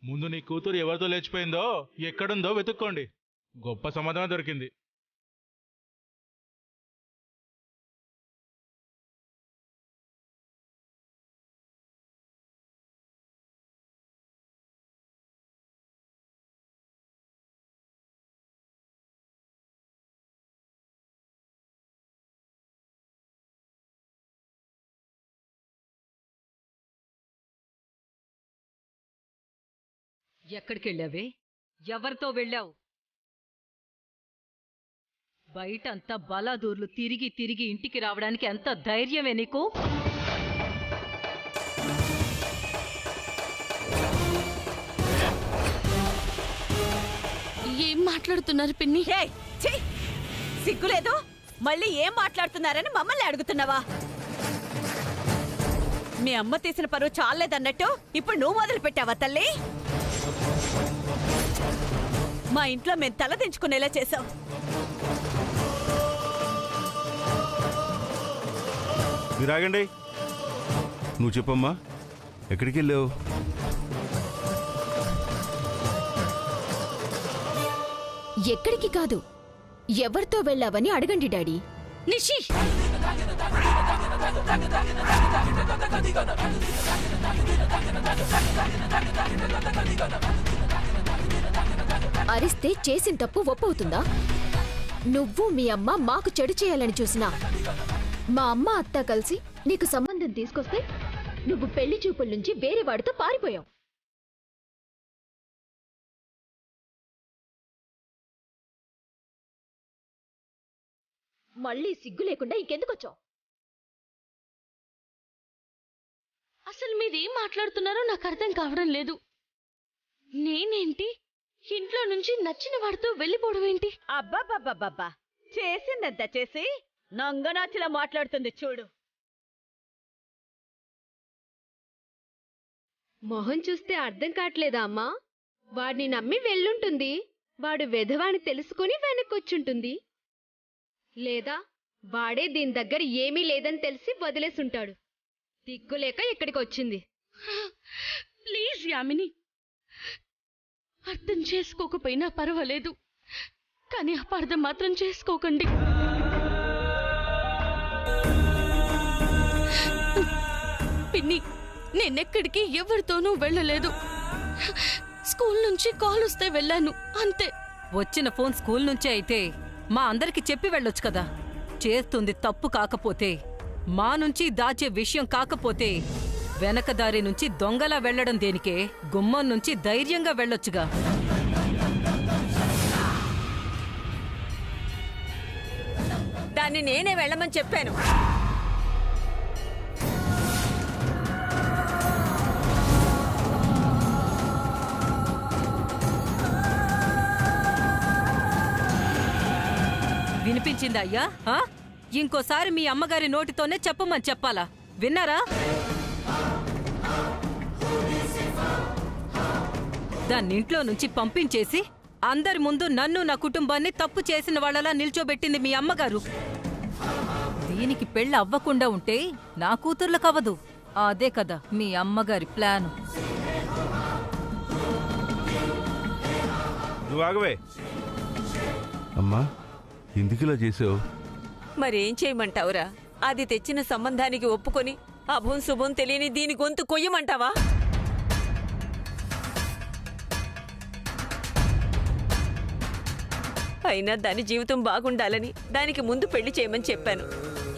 ముందు నీ కూతురు ఎవరితో లేచిపోయిందో ఎక్కడుందో వెతుక్కోండి. గొప్ప సమాధానం దొరికింది. ఎక్కడికెళ్ళావే? ఎవరితో వెళ్ళావు? బయటంతా బలాదూర్లు తిరిగి తిరిగి ఇంటికి రావడానికి ఎంత ధైర్యమే నీకు? ఏం మాట్లాడుతున్నారు పిన్ని? సిగ్గులేదు? మళ్ళీ ఏం మాట్లాడుతున్నారని మమ్మల్ని అడుగుతున్నావా? మీ అమ్మ తీసిన పరువు చాలేదన్నట్టు ఇప్పుడు నువ్వు మొదలు పెట్టావా తల్లి? మా ఇంట్లో మేము తలదించుకునేలా చేశావు. మీరాగండి. నువ్వు చెప్పమ్మా, ఎక్కడికి వెళ్ళావు? ఎక్కడికి కాదు, ఎవరితో వెళ్ళావని అడగండి డాడీ. నిషి, అరిస్తే చేసిన తప్పు ఒప్పవుతుందా? నువ్వు మీ అమ్మ మాకు చెడు చేయాలని చూసినా మా అమ్మ అత్త కలిసి నీకు సంబంధం తీసుకొస్తే నువ్వు పెళ్లి చూపుల నుంచి వేరే వాడితో పారిపోయావు. మళ్ళీ సిగ్గు లేకుండా ఇంకెందుకొచ్చావు? అసలు మీరేం మాట్లాడుతున్నారో నాకు అర్థం కావడం లేదు. నేనేంటి ఇంట్లో నుంచి నచ్చిన వాడితో వెళ్ళిపోవడం ఏంటి? అబ్బాబ్బాబ్బా, చేసిందంత చేసి నంగనాచిలా మాట్లాడుతుంది చూడు. మొహం చూస్తే అర్థం కావట్లేదా అమ్మా? వాడిని నమ్మి వెళ్ళుంటుంది. వాడు వెధవాని తెలుసుకుని వెనక్కొచ్చుంటుంది. లేదా వాడే దీని దగ్గర ఏమీ లేదని తెలిసి వదిలేసుంటాడు. దిక్కులేక ఇక్కడికి వచ్చింది. ప్లీజ్ యామిని, అర్థం చేసుకోకపోయినా పర్వాలేదు, కానీ అపార్థం మాత్రం చేసుకోకండి. పిన్ని, నేనెక్కడికి ఎవరితోనూ వెళ్ళలేదు. స్కూల్ నుంచి కాల్ వస్తే వెళ్ళాను అంతే. వచ్చిన ఫోన్ స్కూల్ నుంచే అయితే మా అందరికి చెప్పి వెళ్ళొచ్చు కదా. చేస్తుంది తప్పు కాకపోతే, మా నుంచి దాచే విషయం కాకపోతే, వెనకదారి నుంచి దొంగలా వెళ్లడం దేనికే? గుమ్మం నుంచి ధైర్యంగా వెళ్ళొచ్చుగా. దాన్ని నేనే వెళ్ళమని చెప్పాను. వినిపించిందా అయ్యా? ఇంకోసారి మీ అమ్మగారి నోటితోనే చెప్పమని చెప్పాలా? విన్నారా? దాన్నింట్లో నుంచి పంపించేసి అందరి ముందు నన్ను నా కుటుంబాన్ని తప్పు చేసిన వాళ్ళలా నిల్చోబెట్టింది మీ అమ్మగారు. దీనికి పెళ్ళి అవ్వకుండా ఉంటే నా కూతుర్లకవ్వదు. అదే కదా మీ అమ్మగారి ప్లాను. నువ్వు ఆగవే. అమ్మా, ఎందుకు ఇలా చేసావు? మరేం చేయమంటావురా? అది తెచ్చిన సంబంధానికి ఒప్పుకొని అభం శుభం తెలియని దీని గొంతు కొయ్యమంటావా? అయినా దాని జీవితం బాగుండాలని దానికి ముందు పెళ్లి చేయమని చెప్పాను.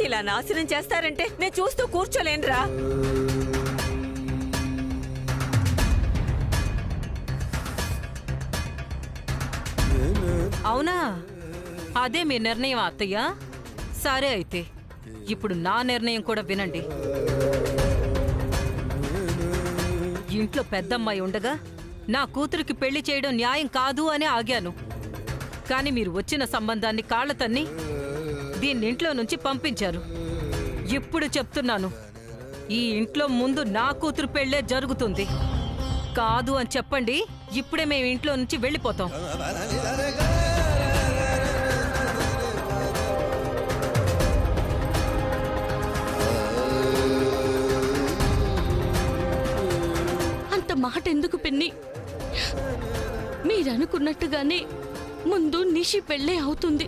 ఇలా నాశనం చేస్తారంటే నేను చూస్తూ కూర్చోలేనురా. అవునా? అదే మీ నిర్ణయం అత్తయ్య? సరే అయితే ఇప్పుడు నా నిర్ణయం కూడా వినండి. ఇంట్లో పెద్దమ్మాయి ఉండగా నా కూతురికి పెళ్లి చేయడం న్యాయం కాదు అని ఆగాను. కాని మీరు వచ్చిన సంబంధాన్ని కాళ్ల తన్ని దీన్నింట్లో నుంచి పంపించారు. ఇప్పుడు చెప్తున్నాను, ఈ ఇంట్లో ముందు నా కూతురు పెళ్లే జరుగుతుంది. కాదు అని చెప్పండి, ఇప్పుడే మేము ఇంట్లో నుంచి వెళ్ళిపోతాం. అంత మాట ఎందుకు పిన్ని? మీరనుకున్నట్టుగానే ముందు నిషి పెళ్ళే అవుతుంది.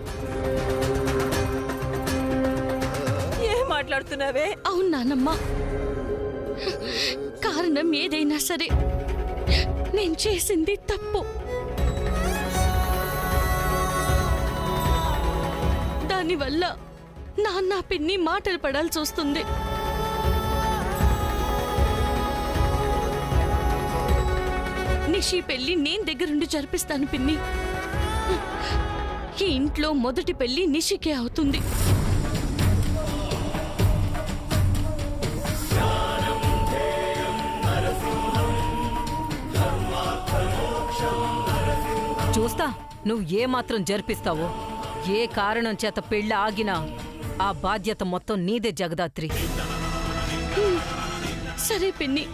ఏం మాట్లాడుతున్నావే? అవును నానమ్మ, కారణం ఏదైనా సరే నేను చేసింది తప్పు. దానివల్ల నాన్న పిన్ని మాటలు పడాల్సి వస్తుంది. నిషి పెళ్లి నేను దగ్గరుండి జరిపిస్తాను పిన్ని. ఈ ఇంట్లో మొదటి పెళ్లి నిషికే అవుతుంది. చూస్తా నువ్వు ఏమాత్రం జరిపిస్తావో. ఏ కారణం చేత పెళ్ళి ఆగినా ఆ బాధ్యత మొత్తం నీదే జగదాత్రి. సరే పిన్ని.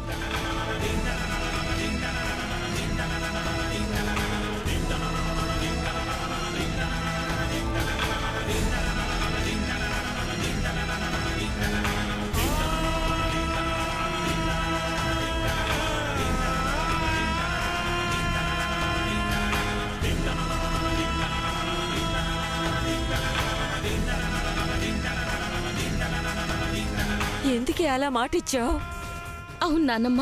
ఎందుకే అలా మాటిచ్చావు? అవును నానమ్మ,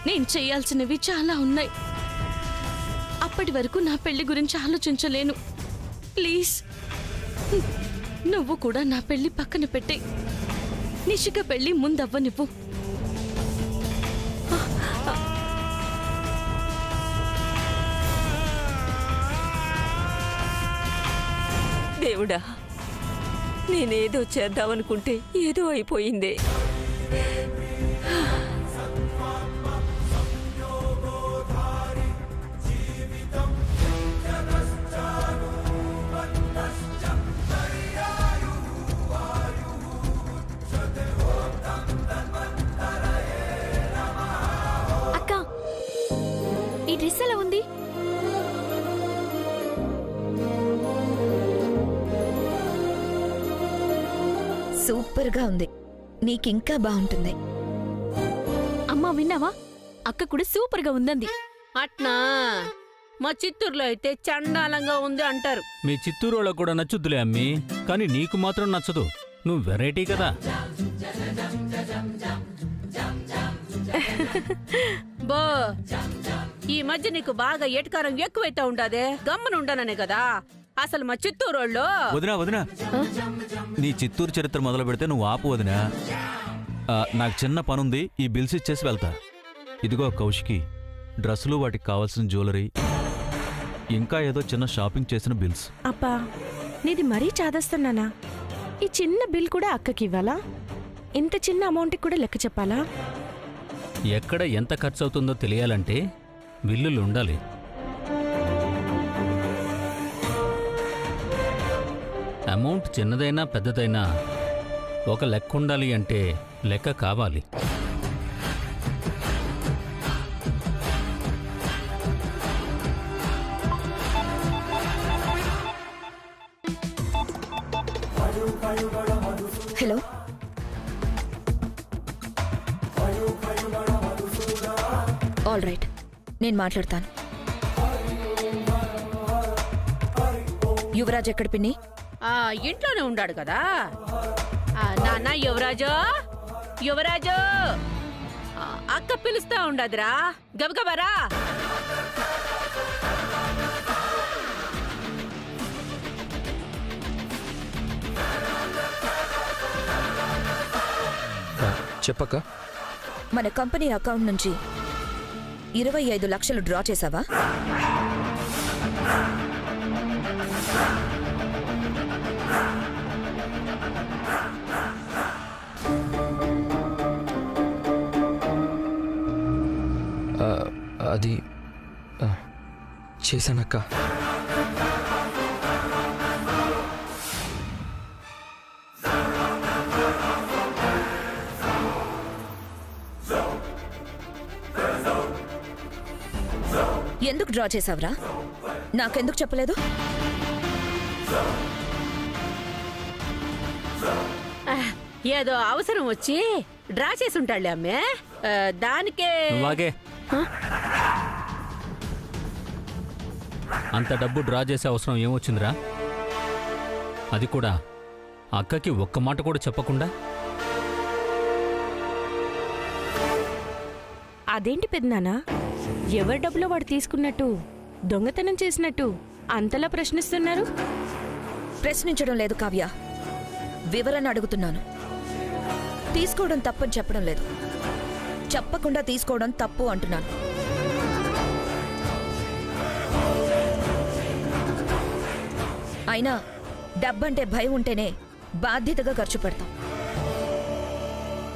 నేను చేయాల్సినవి చాలా ఉన్నాయి. అప్పటి వరకు నా పెళ్లి గురించి ఆలోచించలేను. ప్లీజ్ నువ్వు కూడా నా పెళ్లి పక్కన పెట్టే. నిషిక పెళ్లి ముందవ్వనివ్వు. దేవుడా, నేనేదో చేద్దామనుకుంటే ఏదో అయిపోయిందే. అక్క, ఈ డ్రెస్ ఎలా ఉంది? సూపర్గా ఉంది. నీకింకా బాగుంటుంది. అమ్మా విన్నావా? అక్క కూడా సూపర్ గా ఉందంది. అట్నా? మా చిత్తూరులో అయితే చండాలంగా ఉంది అంటారు. మీ చిత్తూరు వాళ్ళకు కూడా నచ్చుద్దులే అమ్మి, కానీ నీకు మాత్రం నచ్చదు. నువ్వు వెరైటీ కదా. బో, ఈ మధ్య నీకు బాగా ఎటకారం ఎక్కువైతే ఉండాదే. గమ్మనుండననే కదా. అసలు మా చిత్తూరోళ్ళు. వదినా వదినా, నీ చిత్తూరు చరిత్ర మొదలు పెడితే నువ్వు ఆపు వదినా. నాకు చిన్న పనుంది, ఈ బిల్స్ ఇచ్చేసి వెళ్తా. ఇదిగో కౌశికి, డ్రెస్సులు, వాటికి కావాల్సిన జ్యువెలరీ, ఇంకా ఏదో చిన్న షాపింగ్ చేసిన బిల్స్. అబ్బా, నీది మరీ చాదస్తున్నానా? ఈ చిన్న బిల్ కూడా అక్కకి ఇవ్వాలా? ఇంత చిన్న అమౌంట్కి కూడా లెక్క చెప్పాలా? ఎక్కడ ఎంత ఖర్చు అవుతుందో తెలియాలంటే బిల్లులు ఉండాలి. అమౌంట్ చిన్నదైనా పెద్దదైనా ఒక లెక్క ఉండాలి అంటే లెక్క కావాలి. హలో, ఆల్ రైట్, నేను మాట్లాడతాను. యువరాజ్ ఎక్కడ పిన్ని? ఇంట్లోనే ఉండాడు కదా. నాన్న యువరాజు, యువరాజు, అక్క పిలుస్తా ఉండదురా, గబగబరా. చెప్పక్క. మన కంపెనీ అకౌంట్ నుంచి 25 లక్షలు డ్రా చేసావా? అది చేశానక్క. ఎందుకు డ్రా చేసావురా? నాకెందుకు చెప్పలేదు? ఏదో అవసరం వచ్చి డ్రా చేసి ఉంటాడులే అమ్మే. దానికే వాగే అంత డబ్బు డ్రా చేసే అవసరం ఏమొచ్చిందిరా? అది కూడా అక్కకి ఒక్క మాట కూడా చెప్పకుండా. అదేంటి పెద్దనాన్న, ఎవరి డబ్బులో వాడు తీసుకున్నట్టు, దొంగతనం చేసినట్టు అంతలా ప్రశ్నిస్తున్నారు? ప్రశ్నించడం లేదు కావ్య, వివరణ అడుగుతున్నాను. తీసుకోవడం తప్పని చెప్పడం లేదు, చెప్పకుండా తీసుకోవడం తప్పు అంటున్నాను. అయినా డబ్బంటే భయం ఉంటేనే బాధ్యతగా ఖర్చు పెడతాం.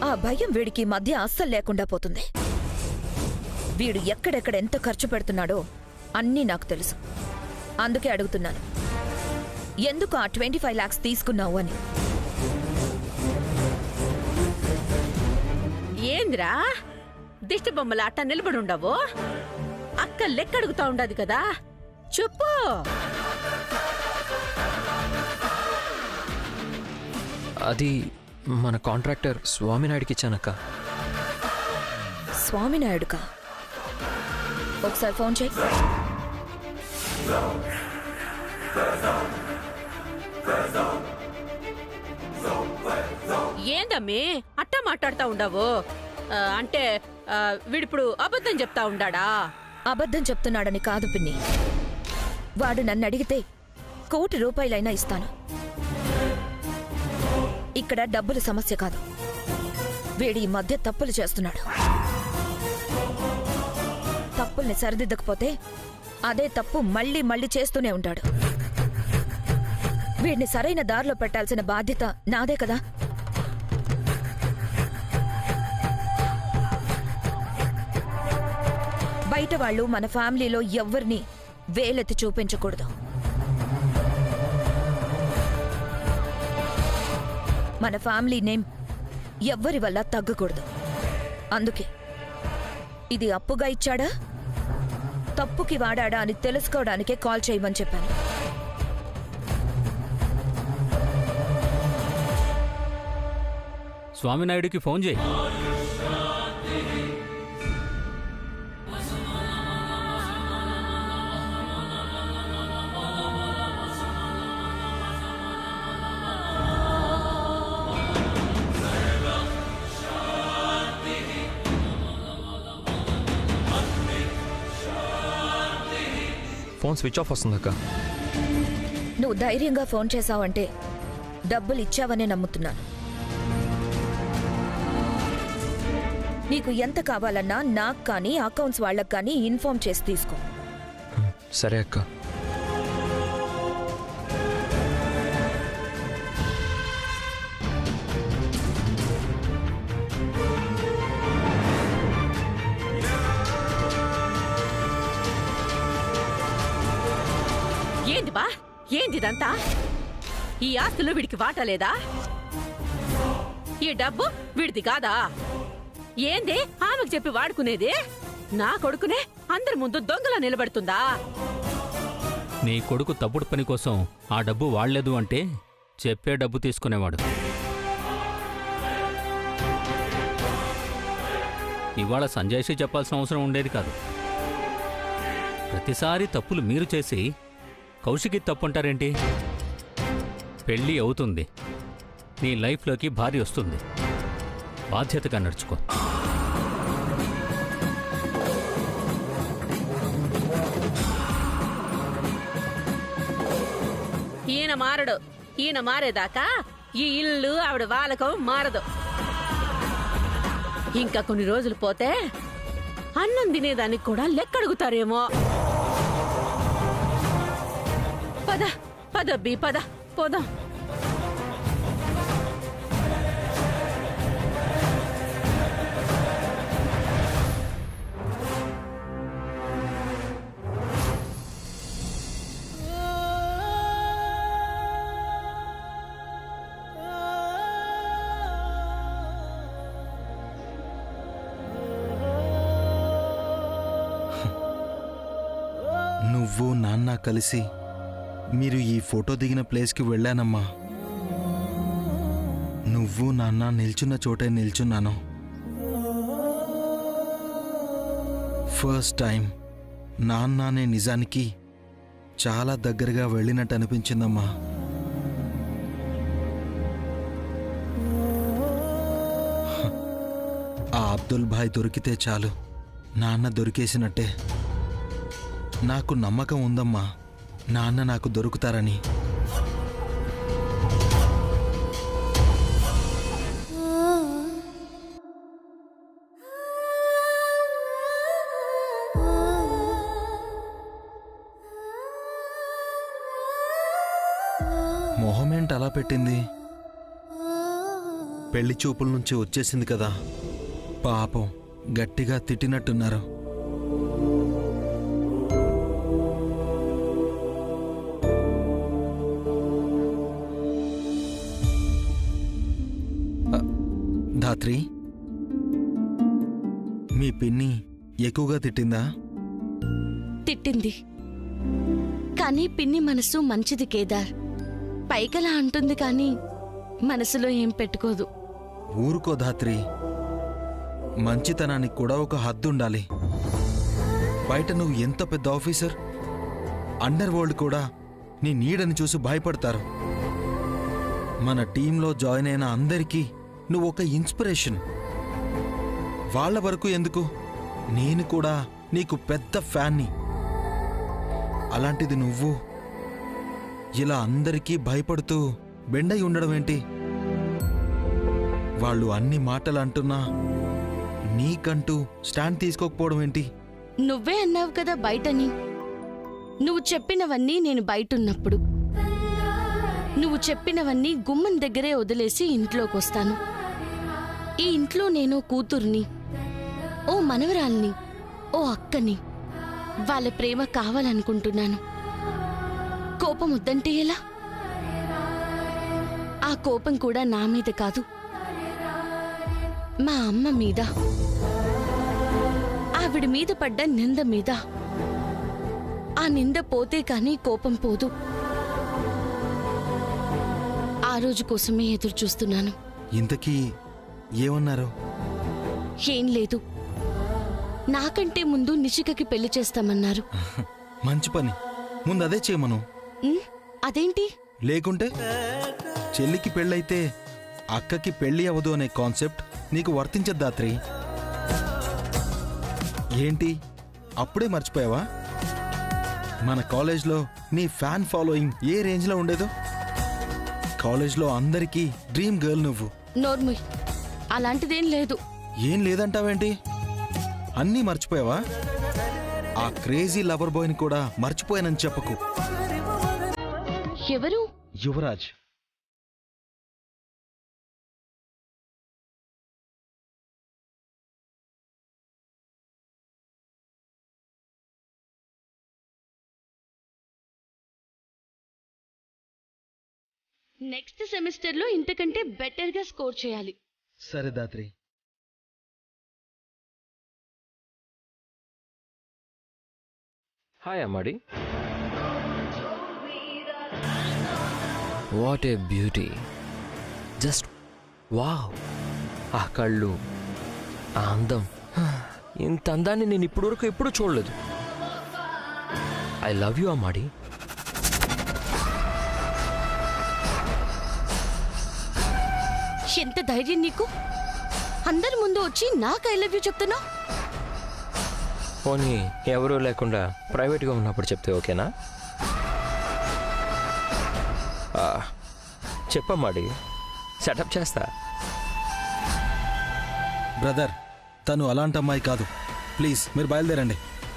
ఆ భయం వీడికి మధ్య అస్సలు లేకుండా పోతుంది. వీడు ఎక్కడెక్కడ ఎంత ఖర్చు పెడుతున్నాడో అన్నీ నాకు తెలుసు. అందుకే అడుగుతున్నాను, ఎందుకు ఆ 25 lakhs తీసుకున్నావు అని. ఏంద్రా దిష్టి బొమ్మల అట్ట నిలబడి ఉండవు? అక్క లెక్క అడుగుతా ఉండదు కదా, చెప్పు. అది మన కాంట్రాక్టర్ స్వామినాయుడికి ఇచ్చానక్క. స్వామినాయుడుకా? ఒకసారి ఫోన్ చేయి. ఏందమ్మి అట్టా మాట్లాడుతా ఉండవు? అంటే వీడిప్పుడు అబద్ధం చెప్తా ఉండాడా? అబద్ధం చెప్తున్నాడని కాదు పిన్ని, వాడు నన్ను అడిగితే 1 కోటి రూపాయలైనా ఇస్తాను. ఇక్కడ డబ్బుల సమస్య కాదు, వీడి ఈ మధ్య తప్పులు చేస్తున్నాడు. తప్పుల్ని సరిదిద్దకపోతే అదే తప్పు మళ్ళీ మళ్ళీ చేస్తూనే ఉంటాడు. వీడిని సరైన దారిలో పెట్టాల్సిన బాధ్యత నాదే కదా. బయట వాళ్ళు మన ఫ్యామిలీలో ఎవ్వరిని వేలెత్తి చూపించకూడదు. మన ఫ్యామిలీ నేమ్ ఎవ్వరి వల్ల తగ్గకూడదు. అందుకే ఇది అప్పుగా ఇచ్చాడా, తప్పుకి వాడాడా అని తెలుసుకోవడానికే కాల్ చేయమని చెప్పాను. స్వామినాయుడికి ఫోన్ చేయి. ఫోన్ స్విచ్ ఆఫ్ వస్తుందక్క. నువ్వు ధైర్యంగా ఫోన్ చేశావంటే డబ్బులు ఇచ్చావనే నమ్ముతున్నాను. నీకు ఎంత కావాలన్నా నాకు కానీ అకౌంట్స్ వాళ్ళకి కానీ ఇన్ఫార్మ్ చేసి తీసుకో. సరే అక్క. ఏంది బా, ఏందిదంతా? ఈ ఆస్తులు వీడికి వాటా లేదా? ఈ డబ్బు వీడిది కాదా? ఏంది ఆమెకు చెప్పి వాడుకునేది? నా కొడుకునే అందరి ముందు దొంగలా నిలబడుతుందా? నీ కొడుకు తప్పుడు పని కోసం ఆ డబ్బు వాడలేదు అంటే చెప్పే డబ్బు తీసుకునేవాడు. ఇవాళ సంజయ్షి చెప్పాల్సిన అవసరం ఉండేది కాదు. ప్రతిసారి తప్పులు మీరు చేసి కౌశికి తప్పుంటారేంటి? పెళ్ళి అవుతుంది, నీ లైఫ్లోకి భార్య వస్తుంది, బాధ్యతగా నడుచుకో. ఈయన మారడు. ఈయన మారేదాకా ఈ ఇల్లు ఆవిడ వాలకం మారదు. ఇంకా కొన్ని రోజులు పోతే అన్నం తినేదానికి కూడా లెక్కడుగుతారేమో. పద పదబ్బి పద, పోదాం. నువ్వు నాన్న కలిసి మీరు ఈ ఫోటో దిగిన ప్లేస్కి వెళ్ళానమ్మా. నువ్వు నాన్న నిల్చున్న చోటే నిల్చున్నాను. ఫస్ట్ టైం నాన్ననే నిజానికి చాలా దగ్గరగా వెళ్ళినట్టు అనిపించిందమ్మా. ఆ అబ్దుల్ భాయ్ దొరికితే చాలు, నాన్న దొరికేసినట్టే. నాకు నమ్మకం ఉందమ్మా, నాన్న నాకు దొరుకుతారని. మొహమేంటి అలా పెట్టింది? పెళ్లి చూపుల నుంచి వచ్చేసింది కదా, పాపం గట్టిగా తిట్టినట్టున్నారు. ధాత్రి, మీ పిన్ని ఎక్కువగా తిట్టిందా? తిట్టింది, కానీ పిన్ని మనసు మంచిది కేదార్. పైకలా అంటుంది కానీ మనసులో ఏం పెట్టుకోదు. ఊరుకో ధాత్రి, మంచితనానికి కూడా ఒక హద్దు ఉండాలి. బయట నువ్వు ఎంత పెద్ద ఆఫీసర్, అండర్ వరల్డ్ కూడా నీ నీడని చూసి భయపడతారు. మన టీంలో జాయిన్ అయిన అందరికీ నువ్వు ఒక ఇన్స్పిరేషన్. వాళ్ళ వరకు ఎందుకు, నేను కూడా నీకు పెద్ద ఫ్యాన్ని. అలాంటిది నువ్వు ఇలా అందరికీ భయపడుతూ బెండై ఉండడం ఏంటి? వాళ్ళు అన్ని మాటలు అంటున్నా నీకంటూ స్టాండ్ తీసుకోకపోవడం ఏంటి? నువ్వే అన్నావు కదా బయటని. నువ్వు చెప్పినవన్నీ నేను బయటున్నప్పుడు, నువ్వు చెప్పినవన్నీ గుమ్మం దగ్గరే వదిలేసి ఇంట్లోకొస్తాను. ఈ ఇంట్లో నేను కూతుర్ని, ఓ మనవరాల్ని, ఓ అక్కని. వాళ్ళ ప్రేమ కావాలనుకుంటున్నాను. కోపం వద్దంటే ఎలా? ఆ కోపం కూడా నా మీద కాదు, మా అమ్మ మీద, ఆవిడ మీద పడ్డ నింద మీద. ఆ నింద పోతే కానీ కోపం పోదు. ఆ రోజు కోసమే ఎదురు చూస్తున్నాను. ఇంతకీ ఏమన్నారు? ఏం లేదు, నాకంటే ముందు నిషికకి పెళ్లి చేస్తామన్నారు. మంచి పని, ముందు అదే చేయమను. అదేంటి? లేకుంటే చెల్లికి పెళ్ళైతే అక్కకి పెళ్లి అవ్వదు అనే కాన్సెప్ట్ నీకు వర్తించద్దాత్రి. ఏంటి అప్పుడే మర్చిపోయావా? మన కాలేజ్లో నీ ఫ్యాన్ ఫాలోయింగ్ ఏ రేంజ్లో ఉండేదో? కాలేజ్లో అందరికీ డ్రీమ్ గర్ల్ నువ్వు. నోర్ముయ్, అలాంటిదేం లేదు. ఏం లేదంటావేంటి? అన్నీ మర్చిపోయావా? ఆ క్రేజీ లవర్ బాయ్ని కూడా మర్చిపోయానని చెప్పకు. ఎవరు? యువరాజ్. నెక్స్ట్ సెమిస్టర్లో ఇంతకంటే బెటర్గా స్కోర్ చేయాలి. సరే దాత్రి. హాయ్ అమ్మాడి. What a beauty. Just wow. ఆ కళ్ళు, ఆ అందం, ఇంత అందాన్ని నేను ఇప్పటివరకు ఎప్పుడూ చూడలేదు. ఐ లవ్ యూ అమ్మాడి. ఎంత ధైర్యం నీకు? అందరి ముందు వచ్చి నాకు ఐ లవ్ యూ చెప్తున్నావు? పోనీ ఎవరూ లేకుండా ప్రైవేట్గా ఉన్నప్పుడు చెప్తే ఓకేనా? చెప్పమ్మాడి, సెటప్ చేస్తా. బ్రదర్, తను అలాంటి అమ్మాయి కాదు. ప్లీజ్ మీరు బయలుదేరండి.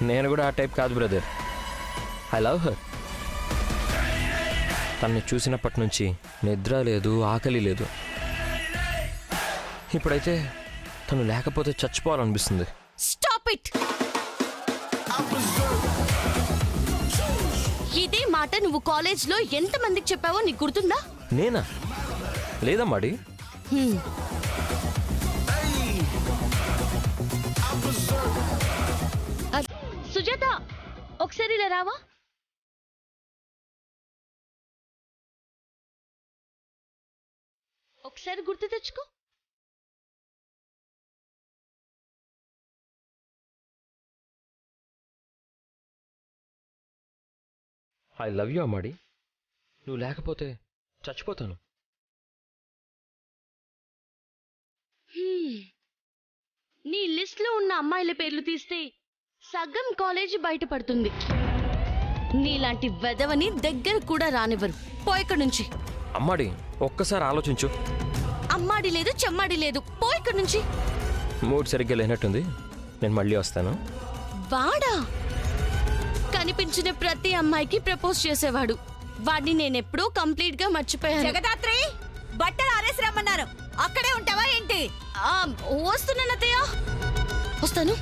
నేను కూడా ఆ టైప్ కాదు బ్రదర్. I love her. తనని చూసినప్పటి నుంచి నిద్ర లేదు, ఆకలి లేదు. ఇప్పుడైతే తను లేకపోతే చచ్చిపోవాలనిపిస్తుంది. Stop it. ఇదే మాట నువ్వు కాలేజ్లో ఎంతమందికి చెప్పావో నీకు గుర్తుందా? నేనా? లేదమ్మాడి. సుజాత, ఒకసారి ఇలా రావా? ఒకసారి గుర్తు తెచ్చుకో. ఐ లవ్ యూ అమ్మాడి. నువ్వు లేకపోతే చచ్చిపోతాను. నీ లిస్ట్లో ఉన్న అమ్మాయిల పేర్లు తీస్తే సగం కాలేజీ బయటపడుతుంది. నీలాంటి వెదవని దగ్గర కూడా రానివ్వరు. పో ఇక్కడి నుంచి. అమ్మాడి ఒక్కసారి ఆలోచించు. అమ్మాడి లేదు చెమ్మాడి లేదు, పో ఇక్కడి నుంచి. మూడ్ సరిగ్గా లేనట్టుంది, నేను మళ్ళీ వస్తాను. వాడా కనిపించిన ప్రతి అమ్మాయికి ప్రపోజ్ చేసేవాడు. వాడిని నేనెప్పుడూ కంప్లీట్ గా మర్చిపోయాను. జగదాత్రి, బట్టలు ఆరేసి రమ్మన్నారు, అక్కడే ఉంటావా ఏంటి? వస్తున్నాను అత్తయ్య, వస్తాను.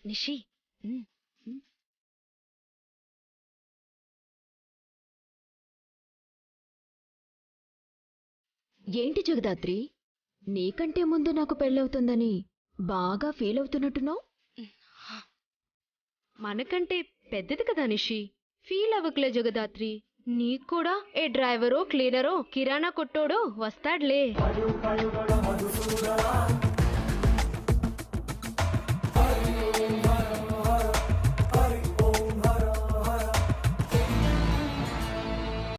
నిషి, ఏంటి జగదాత్రి, నీకంటే ముందు నాకు పెళ్ళవుతుందని బాగా ఫీల్ అవుతున్నట్టున్నావు. మనకంటే పెద్దది కదా నిషి, ఫీల్ అవ్వకులే జగదాత్రి. నీకు కూడా ఏ డ్రైవరో క్లీనరో కిరాణా కొట్టోడో వస్తాడులే.